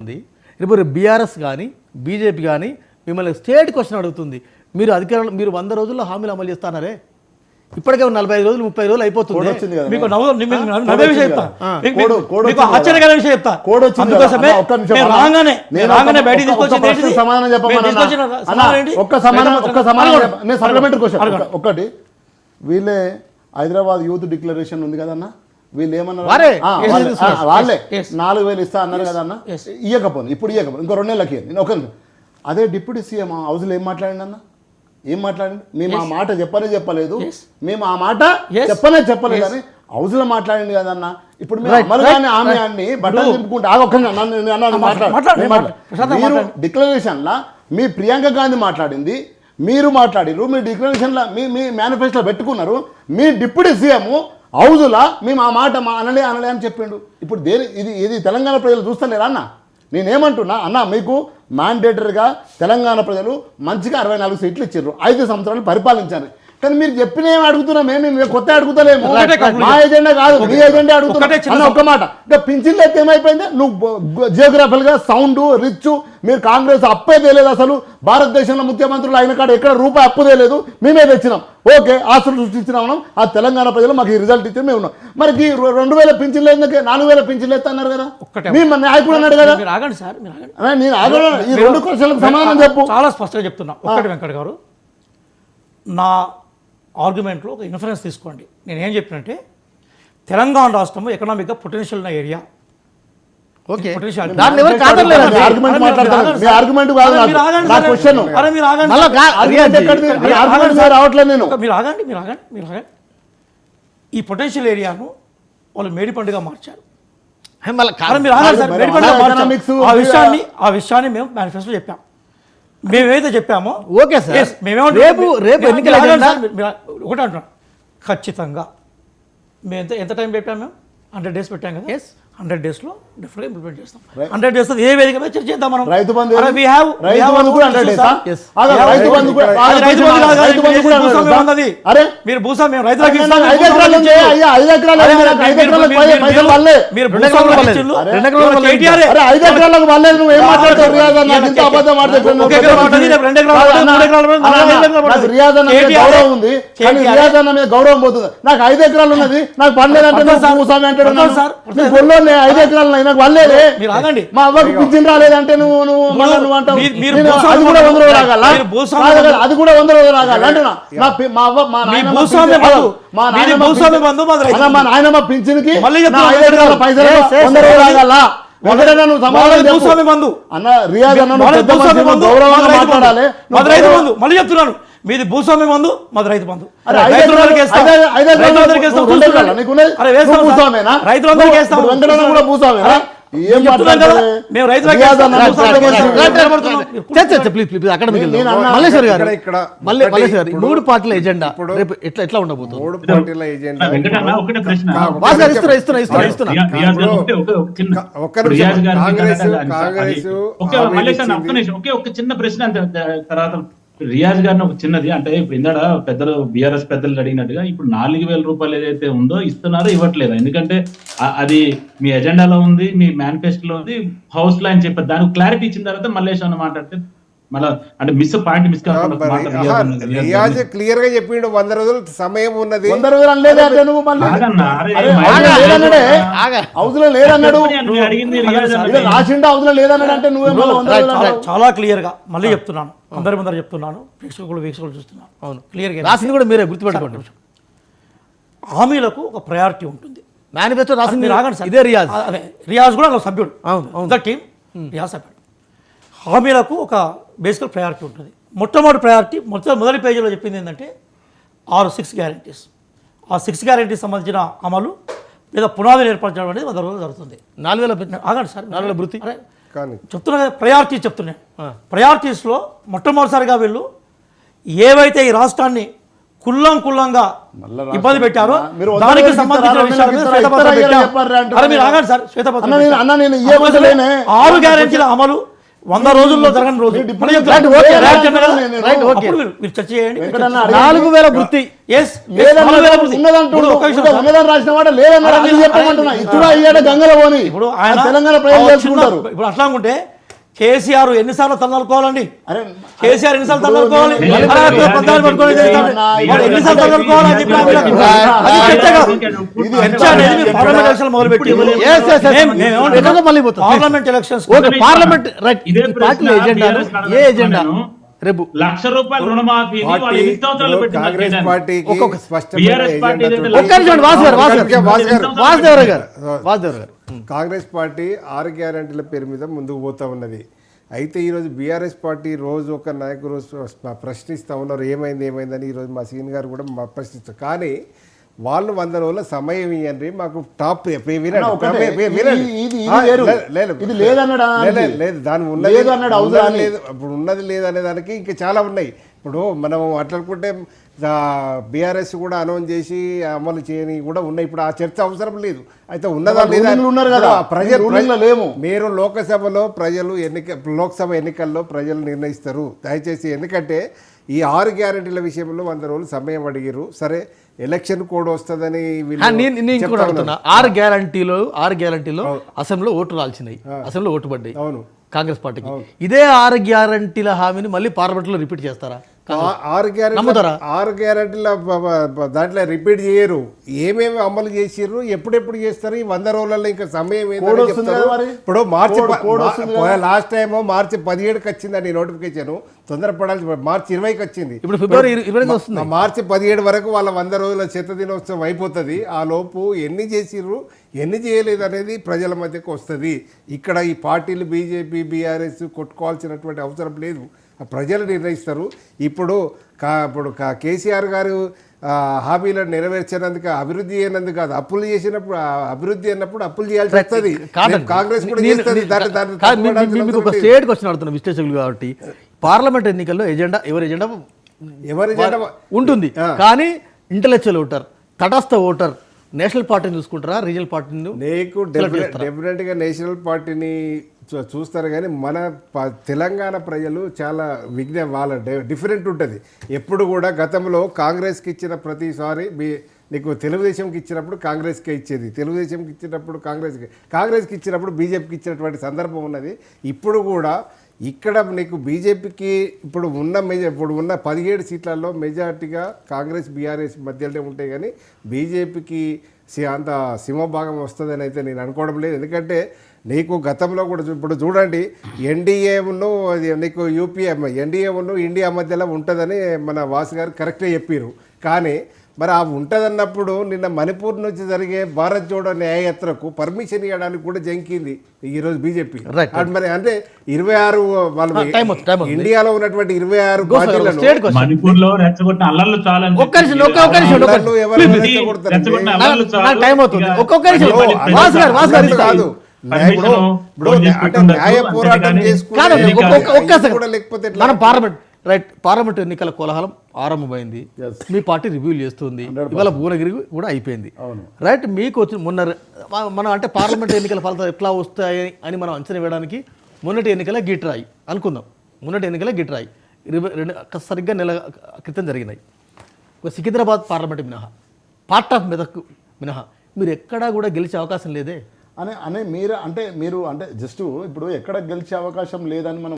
ఉంది. ఇప్పుడు బీఆర్ఎస్ కానీ బీజేపీ కానీ మిమ్మల్ని స్టేట్ క్వశ్చన్ అడుగుతుంది. మీరు అధికారులు మీరు 100 రోజుల్లో హామీలు అమలు చేస్తానరే, ఇప్పటికే 45 రోజులు 30 రోజులు అయిపోతుంది. మీకు నవ్వే విషయం చెప్తా, మీకు ఆశ్చర్యకర విషయం చెప్తా. అందుకోసమే రాగానే బయటికి తీసుకొచ్చి ఒకటి వీళ్ళే హైదరాబాద్ యూత్ డిక్లరేషన్ ఉంది కదన్న, వీళ్ళు ఏమన్నారు వాళ్ళే 4,000 ఇస్తా అన్నారు కదన్న, ఇవ్వకపోను ఇప్పుడు ఇవ్వకపోను ఇంకో 2 నెలలకి నేను ఒక. అదే డిప్యూటీ సీఎం హౌస్లో ఏం మాట్లాడండి అన్న, ఏం మాట్లాడండి? మేము ఆ మాట చెప్పలేదు, మేము ఆ మాట చెప్పలేదు అని హౌస్లో మాట్లాడండి కదన్న. ఇప్పుడు మీరు అమలుగానే ఆమె అన్ని బట్టలు తిప్పుకుంటే మీరు డిక్లరేషన్లా మీ ప్రియాంక గాంధీ మాట్లాడింది, మీరు మాట్లాడిరు, మీ డిక్లరేషన్లో మీ మేనిఫెస్టోలో పెట్టుకున్నారు. మీ డిప్యూటీ సీఎం హౌజులా మేము ఆ మాట అనలే అని చెప్పిండు. ఇప్పుడు ఇది తెలంగాణ ప్రజలు చూస్తలేరా అన్న? నేనేమంటున్నా అన్న, మీకు మ్యాండేటరీగా తెలంగాణ ప్రజలు మంచిగా 64 సీట్లు ఇచ్చారు, 5 సంవత్సరాలు పరిపాలించారు. కానీ మీరు చెప్పిన ఏమి అడుగుతున్నాం, మేము కొత్త అడుగుతలేము, మా ఎజెండా కాదు మీ ఎజెండా అడుగుతున్నా. ఒక్క మాట, ఇంకా పింఛన్లు అయితే ఏమైపోయింది? నువ్వు జియోగ్రఫికల్గా సౌండ్ రిచ్, మీరు కాంగ్రెస్ అప్పే తేలేదు. అసలు భారతదేశంలో ముఖ్యమంత్రులు అయిన కాడ ఎక్కడ రూపాయి అప్పు తేలేదు, మేమే తెచ్చినాం. ఓకే, ఆస్తులు సృష్టించినాం, ఆ తెలంగాణ ప్రజలు మాకు ఈ రిజల్ట్ ఇచ్చి మేము ఉన్నాం. మరి 2,000 పింఛన్లు ఎందుకే 4,000 పింఛన్లు ఎత్తా అన్నారు కదా, మీ నాయకుడు అన్నాడు కదా. నేను ఆగను, ఈ 2 క్వశ్చన్లకు సమాధానం చెప్పు. చాలా స్పష్టంగా చెప్తున్నా. ఒకటి వెంకట్ గారు, నా ఆర్గ్యుమెంట్లో ఒక ఇన్ఫరెన్స్ తీసుకోండి. నేను ఏం చెప్పినంటే తెలంగాణ రాష్ట్రం ఎకనామిక్గా పొటెన్షియల్ ఉన్న ఏరియా. ఈ పొటెన్షియల్ ఏరియాను వాళ్ళు మేడిపండుగా మార్చారు. ఆ విషయాన్ని మేము మేనిఫెస్టోలో చెప్పాం. మేమేదైతే చెప్పామో ఓకే సార్, రేపు ఎన్నికల ఒకటి అంటున్నాం, ఖచ్చితంగా మేము ఎంత టైం పెట్టాము? మేము 100 days పెట్టాం కదా. 100 daysలో డెఫినెట్గా ఇంప్లిమెంట్ చేస్తాం. 100 days ఏ వేదిక మీద చర్చ చేద్దాం మనం. రైతు బంధు మీరు భూస్వామి రైతులకు గౌరవం పోతుంది. నాకు 5 ఎకరాలు ఉన్నది, నాకు పడలేదంటే భూస్వామి అంటాడు. 5 ఎకరాలు నాకు వల్లేదే, మా అవ్వకు పింఛన్ రాలేదంటే నువ్వు అంటావు. అది కూడా 100 రోజులు రాగాల, అది కూడా 100 రోజులు రాగాల అంటున్నా. మా నాయనమ్మ పింఛన్కి 5 ఎకరాల పైసలు 100 రోజులు రాగాల. భూస్వామి బంధు అన్న రియాజ్ అన్న గౌరవంగా మాట్లాడాలి. మళ్ళీ చెప్తున్నాను, మీది భూస్వామి బంధు, మాది రైతు బంధు. రైతులందరికీ మూడు పార్టీల ఎజెండా రేపు ఎట్లా ఉండబోతుంది? 3 పార్టీల ఎజెండా ఒక చిన్న ప్రశ్న తర్వాత రియాజ్ గారిని ఒక చిన్నది, అంటే ఇప్పుడు ఇందాడ పెద్దలు బీఆర్ఎస్ పెద్దలు అడిగినట్టుగా ఇప్పుడు 4,000 రూపాయలు ఏదైతే ఉందో ఇస్తున్నారో ఇవ్వట్లేదు. ఎందుకంటే అది మీ ఎజెండాలో ఉంది, మీ మేనిఫెస్టోలో ఉంది, హౌస్ లో అని చెప్పారు. దానికి క్లారిటీ ఇచ్చిన తర్వాత మల్లేష్ అన్న మాట్లాడితే మళ్ళీ అంటే పాయింట్ మిస్ రియాజ్ క్లియర్ గా చెప్పిండు 100 రోజులు సమయం ఉన్నది. 100 రోజులు అనలేదంటే నువ్వు హౌస్లో లేదన్నాడు, రాసిండు హౌస్లో లేదన్నాడు అంటే నువ్వే చాలా క్లియర్ గా మళ్ళీ చెప్తున్నాను, అందరి ముందర చెప్తున్నాను, వీక్షకులు చూస్తున్నాను. అవును, క్లియర్గా రాసింది కూడా మీరే గుర్తుపెట్టుకోండి. హామీలకు ఒక ప్రయారిటీ ఉంటుంది. మేనిఫెస్టో రాసింది ఇదే రియాజ్, రియాజ్ కూడా ఒక సభ్యుడు, టీమ్ రియాజ్ సభ్యుడు. హామీలకు ఒక బేసికల్ ప్రయారిటీ ఉంటుంది. మొట్టమొదటి ప్రయారిటీ మొదటి పేజీలో చెప్పింది ఏంటంటే 6 గ్యారెంటీస్. ఆ 6 గ్యారెంటీస్ సంబంధించిన అమలు లేదా పునాదులు ఏర్పరచడం అనేది 100 రోజులు జరుగుతుంది. 4,000 ఆగండి సార్, 4,000 వృత్తి చెప్తున్నా కదా, ప్రయారిటీస్ చెప్తున్నాను. ప్రయారిటీస్లో మొట్టమొదటిసారిగా వీళ్ళు ఏవైతే ఈ రాష్ట్రాన్ని కుల్లంగా ఇబ్బంది పెట్టారో దానికి సంబంధించిన విషయాలు మీరు ఆగండి సార్, 6 గ్యారెంటీల అమలు 100 రోజుల్లో జరగని రోజు మీ మనం డిప్యూటీ చెప్తాం. రైట్, ఓకే, రైట్ రైట్, చెప్పాను కదా? నేను- రైట్, ఓకే. అప్పుడు మీరు చర్చ చేయండి. వెంకటన్న 4000 వృత్తి. Yes, లేదన్నాడు, yes, ఇప్పుడు ఉన్నదంటూ ఒక్క నిమిషం సార్. ఉన్నదని రాసిన వాడు లేదన్నాడు, అది చెప్పమంటున్నా. ఇచ్చుడా అయ్యాడు గంగలో పోని. ఇప్పుడు ఆ ఆయన తెలంగాణ ప్రజలు తెలుసుకుంటారు. ఇప్పుడు అట్లా అనుకుంటే కేసీఆర్ ఎన్నిసార్లు తలనుకోవాలండి? అరే కేసీఆర్ ఎన్నిసార్లు ఇప్పుడు తలనుకోవాలి? నేను- అలా కాదు, పద్నాలుగు పట్టుకొని చేస్తాడు. వాడు ఎన్నిసార్లు తలనుకోవాలని చెప్పి నాకు తెలియదు. అది చర్చ కాదు. ఇది చర్చ అనేది మీరు పార్లమెంట్ ఎలక్షన్ మొదలుపెట్టి Yes, yes, yes. ఎక్కడికో మళ్ళీ పోతాం. Parliament elections okay, parliament right. ఇదే ఈ పార్టీలో ప్రశ్న ఎజెండా BRS ఏ ఎజెండా నేను రేపు ₹1,00,000 రుణమాఫీని వాళ్ళు ఎన్ని సంవత్సరాలు పెట్టింది కాంగ్రెస్ కేంద్రం? పార్టీకి ఒక్కొక్క స్పష్టమైన BRS పార్టీ ఎజెండా ఏదైతే తోటి- ఒక్క నిమిషం, వాసుగారు వాసుగారు గారు కాంగ్రెస్ పార్టీ 6 గ్యారెంటీల పేరు మీద ముందుకు పోతా ఉన్నది. అయితే ఈరోజు బీఆర్ఎస్ పార్టీ రోజు ఒక నాయకుడు ప్రశ్నిస్తూ ఉన్నారు, ఏమైందని. ఈరోజు మా సీన్ గారు కూడా ప్రశ్నిస్తారు. కానీ వాళ్ళు 100 రోజుల సమయం ఇవ్వండి మాకు టాప్ అన్న, ఒకటే. ఇది వేరు. ఇది లేదన్నాడా? లేదు దాని లేదు అన్నాడు, అవునా అని. లేదు ఇప్పుడు ఉన్నది లేదనే దానికి ఇంకా చాలా ఉన్నాయి. ఇప్పుడు మనం మాట్లాడుకుంటే బీఆర్ఎస్ కూడా అనౌన్స్ చేసి అమలు చేయని కూడా ఉన్నాయి. ఇప్పుడు ఆ చర్చ అవసరం లేదు. అయితే ఉన్నదా లేదా రూలింగ్లు ఉన్నారు కదా, రూలింగ్లో లేము. మీరు లోకసభలో ప్రజలు లోక్సభ ఎన్నికల్లో ప్రజలు నిర్ణయిస్తారు దయచేసి. ఎందుకంటే ఈ 6 గ్యారెంటీల విషయంలో 100 రోజులు సమయం అడిగారు. సరే ఎలక్షన్ కోడ్ వస్తుందని నేను ఇంకోటి అడుగుతున్నా. 6 గ్యారంటీలో అసెంబ్లీలో ఓటు రాల్సినాయి, అసెంబ్లీలో ఓటు పడ్డాయి అవును కాంగ్రెస్ పార్టీకి. ఇదే 6 గ్యారంటీల హామీని మళ్ళీ పార్లమెంట్ లో రిపీట్ చేస్తారా? 6 గ్యారెంటీల దాంట్లో రిపీట్ చేయరు. ఏమేమి అమలు చేసిర్రు, ఎప్పుడెప్పుడు చేస్తారు, ఈ 100 రోజులలో ఇంకా సమయం కోడ్ వస్తుంది కదా మరి. ఇప్పుడు కోడ్ వస్తుంది కదా. లాస్ట్ టైం మార్చి 17కి వచ్చిందండి నోటిఫికేషన్. తొందరపడాల్సి మార్చి 20కి వచ్చింది. ఇప్పుడు ఫిబ్రవరి 20 వస్తుంది. మార్చి 17 వరకు వాళ్ళ 100 రోజుల చెత్త దినోత్సవం అయిపోతుంది. ఆ లోపు ఎన్ని చేసిర్రు ఎన్ని చేయలేదు అనేది ప్రజల మధ్యకు వస్తుంది. ఇక్కడ ఈ పార్టీలు బీజేపీ బీఆర్ఎస్ కొట్టుకోవాల్సినటువంటి అవసరం లేదు. ప్రజలు నిర్ణయిస్తారు. ఇప్పుడు కేసీఆర్ గారు హామీలను నెరవేర్చినందుకు అభివృద్ధి అయినందుకు కాదు, అప్పులు చేసినప్పుడు అభివృద్ధి అన్నప్పుడు అప్పులు చేయాల్సి వస్తుంది. కాంగ్రెస్ కూడా చేస్తుంది. మీకు ఒక స్టేట్ క్వశ్చన్ అడుగుతున్న విశ్లేషకులు కాబట్టి, పార్లమెంట్ ఎన్నికల్లో ఎజెండా ఎవరి ఎజెండా ఉంటుంది. కానీ ఇంటలెక్చువల్ ఓటర్, తటస్థ ఓటర్ నేషనల్ పార్టీని చూసుకుంటారా, రీజనల్ పార్టీని? నీకు డెఫినెట్గా నేషనల్ పార్టీని చూస్తారు. కానీ మన తెలంగాణ ప్రజలు చాలా వాళ్ళ డిఫరెంట్ ఉంటుంది. ఎప్పుడు కూడా గతంలో కాంగ్రెస్కి ఇచ్చిన ప్రతిసారి నీకు తెలుగుదేశంకి ఇచ్చినప్పుడు కాంగ్రెస్కే ఇచ్చేది, తెలుగుదేశంకి ఇచ్చినప్పుడు కాంగ్రెస్కి ఇచ్చినప్పుడు బీజేపీకి ఇచ్చినటువంటి సందర్భం ఉన్నది. ఇప్పుడు కూడా ఇక్కడ నీకు బీజేపీకి ఇప్పుడు ఉన్న 17 సీట్లలో మెజార్టీగా కాంగ్రెస్ బీఆర్ఎస్ మధ్యలోనే ఉంటాయి. కానీ బీజేపీకి అంత సింహభాగం వస్తుందని అయితే నేను అనుకోవడం లేదు. ఎందుకంటే నీకు గతంలో కూడా ఇప్పుడు చూడండి, ఎన్డీఏను నీకు ఎన్డీఏను ఇండియా మధ్యలో ఉంటుందని మన వాసు గారు కరెక్ట్గా చెప్పారు. కానీ మరి ఆ ఉంటుందన్నప్పుడు నిన్న మణిపూర్ నుంచి జరిగే భారత్ జోడో న్యాయయాత్రకు పర్మిషన్ ఇవ్వడానికి కూడా జంకింది ఈరోజు బీజేపీ. మరి అంటే 26 వాళ్ళు ఇండియాలో ఉన్నటువంటి 26 పార్టీలను మణిపూర్ లో రెచ్చగొట్టిన అల్లర్లు చాలా కాదు. న్యాయ పోరాటం లేకపోతే మనం పార్లమెంట్ ఎన్నికల కోలాహలం ఆరంభమైంది. మీ పార్టీ రివ్యూ చేస్తుంది. ఇవాళ భువనగిరి కూడా అయిపోయింది. రైట్, మీకు వచ్చి మనం అంటే పార్లమెంట్ ఎన్నికల ఫలితాలు ఎట్లా వస్తాయి అని మనం అంచనా వేయడానికి మొన్నటి ఎన్నికల గిట్రాయి అనుకుందాం. మొన్నటి ఎన్నికల గిట్రాయి 22 సరిగ్గా నెల క్రితం జరిగినాయి. సికింద్రాబాద్ పార్లమెంట్ మినహా, పార్ట్ ఆఫ్ మెదక్ మినహా మీరు ఎక్కడా కూడా గెలిచే అవకాశం లేదే అని మీరు జస్ట్ ఇప్పుడు ఎక్కడ గెలిచే అవకాశం లేదని మనం